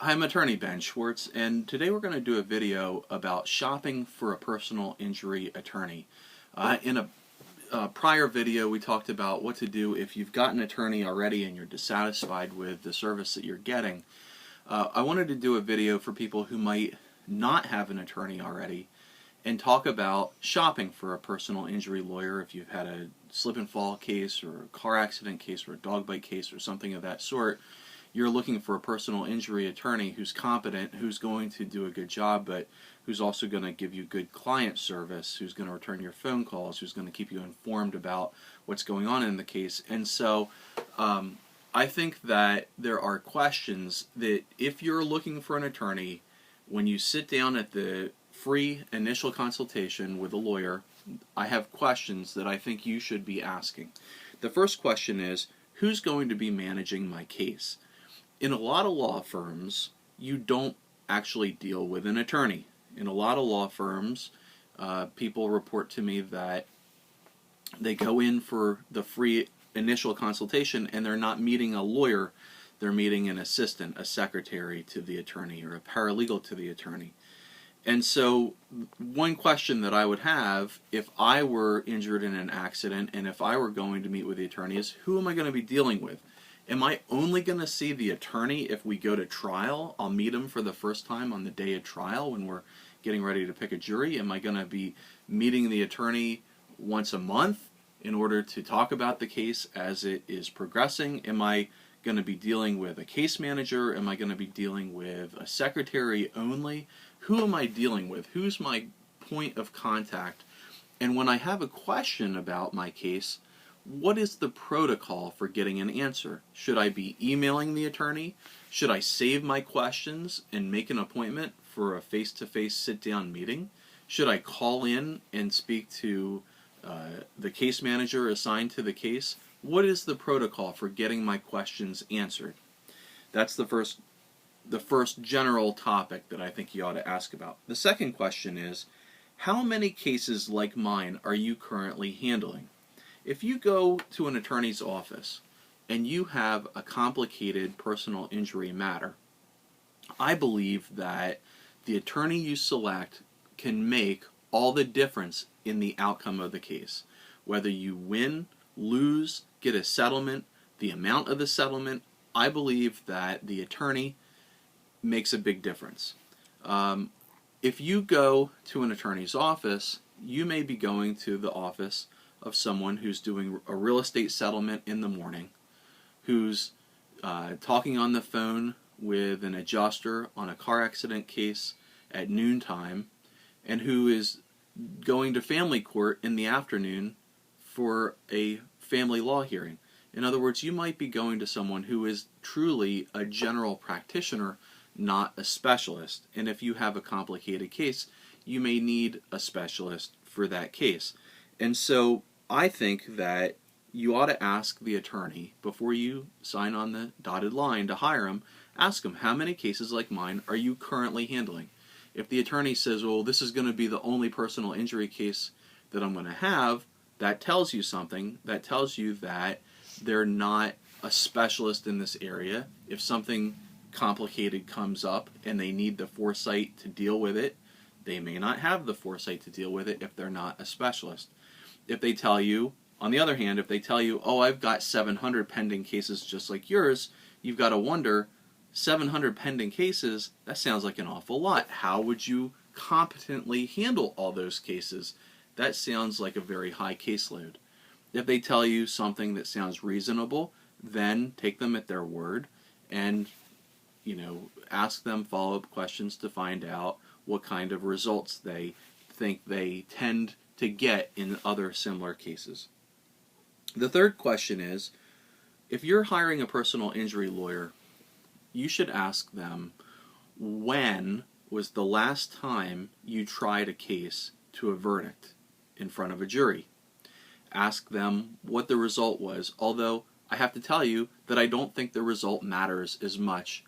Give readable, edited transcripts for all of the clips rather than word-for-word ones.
Hi, I'm Attorney Ben Schwartz, and today we're going to do a video about shopping for a personal injury attorney. In a prior video, we talked about what to do if you've got an attorney already and you're dissatisfied with the service that you're getting. I wanted to do a video for people who might not have an attorney already and talk about shopping for a personal injury lawyer if you've had a slip and fall case or a car accident case or a dog bite case or something of that sort. You're looking for a personal injury attorney who's competent, who's going to do a good job, but who's also going to give you good client service, who's going to return your phone calls, who's going to keep you informed about what's going on in the case. And so I think that there are questions that if you're looking for an attorney, when you sit down at the free initial consultation with a lawyer, I have questions that I think you should be asking. The first question is, who's going to be managing my case? In a lot of law firms, you don't actually deal with an attorney. In a lot of law firms, people report to me that they go in for the free initial consultation and they're not meeting a lawyer, they're meeting an assistant, a secretary to the attorney, or a paralegal to the attorney. And so one question that I would have if I were injured in an accident and if I were going to meet with the attorney is, who am I going to be dealing with? Am I only going to see the attorney if we go to trial? I'll meet him for the first time on the day of trial when we're getting ready to pick a jury. Am I going to be meeting the attorney once a month in order to talk about the case as it is progressing? Am I going to be dealing with a case manager? Am I going to be dealing with a secretary only? Who am I dealing with? Who's my point of contact? And when I have a question about my case, what is the protocol for getting an answer? Should I be emailing the attorney? Should I save my questions and make an appointment for a face-to-face sit-down meeting? Should I call in and speak to the case manager assigned to the case? What is the protocol for getting my questions answered? That's the first general topic that I think you ought to ask about. The second question is, how many cases like mine are you currently handling? If you go to an attorney's office and you have a complicated personal injury matter, I believe that the attorney you select can make all the difference in the outcome of the case. Whether you win, lose, get a settlement, the amount of the settlement, I believe that the attorney makes a big difference. If you go to an attorney's office, you may be going to the office of someone who's doing a real estate settlement in the morning, who's talking on the phone with an adjuster on a car accident case at noontime, and who is going to family court in the afternoon for a family law hearing. In other words, you might be going to someone who is truly a general practitioner, not a specialist. And if you have a complicated case, you may need a specialist for that case. And so I think that you ought to ask the attorney, before you sign on the dotted line to hire him, ask him, how many cases like mine are you currently handling? If the attorney says, well, this is going to be the only personal injury case that I'm going to have, that tells you something. That tells you that they're not a specialist in this area. If something complicated comes up and they need the foresight to deal with it, they may not have the foresight to deal with it if they're not a specialist. If they tell you, on the other hand, if they tell you, oh, I've got 700 pending cases just like yours, you've got to wonder, 700 pending cases, that sounds like an awful lot. How would you competently handle all those cases? That sounds like a very high caseload. If they tell you something that sounds reasonable, then take them at their word and ask them follow-up questions to find out what kind of results they think they tend to get in other similar cases. The third question is, if you're hiring a personal injury lawyer, you should ask them, when was the last time you tried a case to a verdict in front of a jury? Ask them what the result was, although I have to tell you that I don't think the result matters as much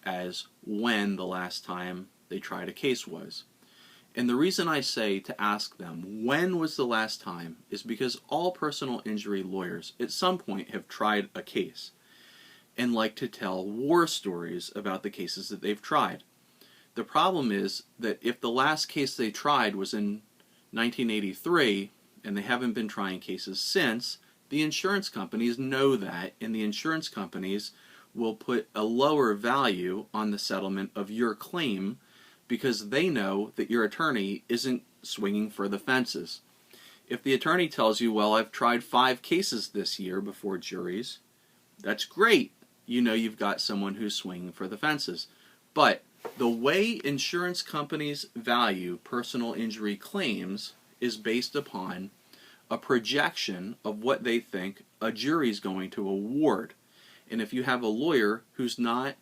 as when the last time they tried a case was. And the reason I say to ask them, when was the last time, is because all personal injury lawyers at some point have tried a case. and like to tell war stories about the cases that they've tried. The problem is that if the last case they tried was in 1983 and they haven't been trying cases since, the insurance companies know that, and the insurance companies will put a lower value on the settlement of your claim because they know that your attorney isn't swinging for the fences. If the attorney tells you, well, I've tried 5 cases this year before juries, that's great. You know you've got someone who's swinging for the fences. But the way insurance companies value personal injury claims is based upon a projection of what they think a jury is going to award. And if you have a lawyer who's not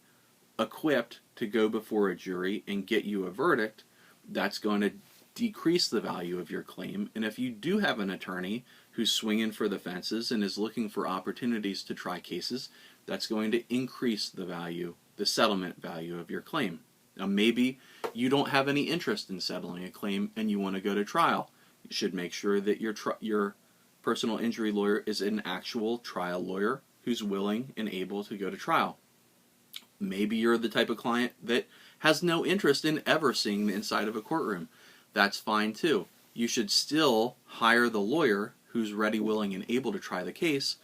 equipped to go before a jury and get you a verdict, that's going to decrease the value of your claim. And if you do have an attorney who's swinging for the fences and is looking for opportunities to try cases, that's going to increase the value, the settlement value of your claim. Now maybe you don't have any interest in settling a claim and you want to go to trial. You should make sure that your personal injury lawyer is an actual trial lawyer who's willing and able to go to trial. Maybe you're the type of client that has no interest in ever seeing the inside of a courtroom. That's fine too. You should still hire the lawyer who's ready, willing, and able to try the case,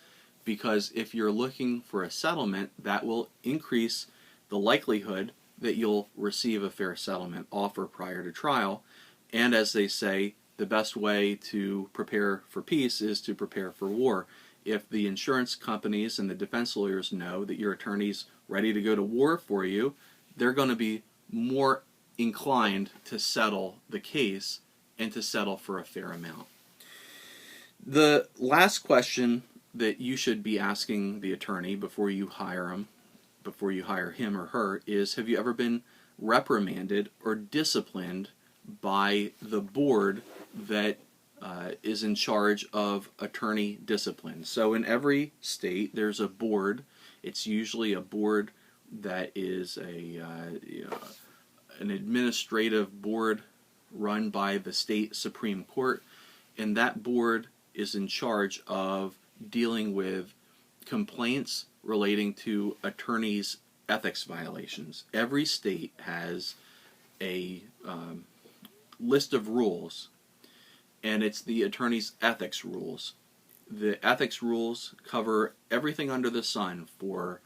because if you're looking for a settlement, that will increase the likelihood that you'll receive a fair settlement offer prior to trial. And as they say, the best way to prepare for peace is to prepare for war. If the insurance companies and the defense lawyers know that your attorney's ready to go to war for you, they're going to be more inclined to settle the case and to settle for a fair amount. The last question that you should be asking the attorney before you hire him or her is, have you ever been reprimanded or disciplined by the board that is in charge of attorney discipline? So in every state there's a board. It's usually a board that is an administrative board run by the state Supreme Court, and that board is in charge of dealing with complaints relating to attorneys' ethics violations. Every state has a list of rules, and it's the attorney's ethics rules. The ethics rules cover everything under the sun, for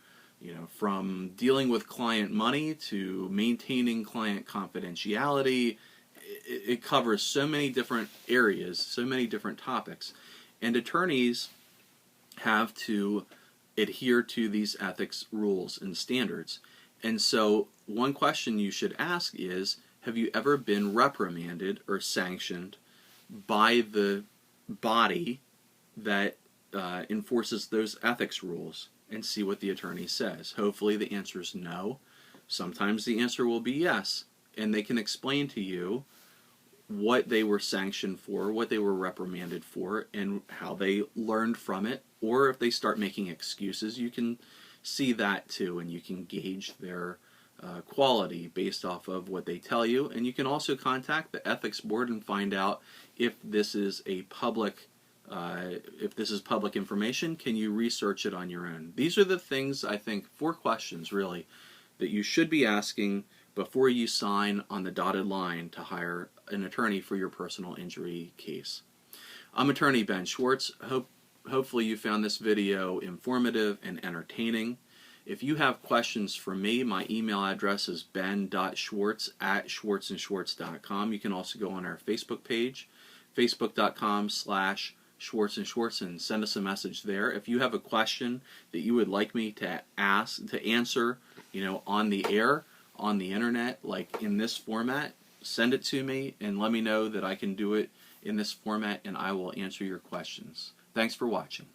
from dealing with client money to maintaining client confidentiality. It covers so many different areas, so many different topics, and attorneys have to adhere to these ethics rules and standards. And so one question you should ask is, have you ever been reprimanded or sanctioned by the body that enforces those ethics rules? And see what the attorney says. Hopefully the answer is no. Sometimes the answer will be yes, and they can explain to you what they were sanctioned for, what they were reprimanded for, and how they learned from it. Or if they start making excuses, you can see that too, and you can gauge their quality based off of what they tell you. And you can also contact the ethics board and find out if this is a public information. Can you research it on your own? These are the things, I think, 4 questions really, that you should be asking before you sign on the dotted line to hire an attorney for your personal injury case. I'm Attorney Ben Schwartz. Hopefully you found this video informative and entertaining. If you have questions for me, my email address is ben.schwartz@schwartzandschwartz.com. You can also go on our Facebook page, facebook.com/Schwartz and Schwartz, and send us a message there. If you have a question that you would like me to answer, on the air, on the internet, like in this format, send it to me and let me know that I can do it in this format, and I will answer your questions. Thanks for watching.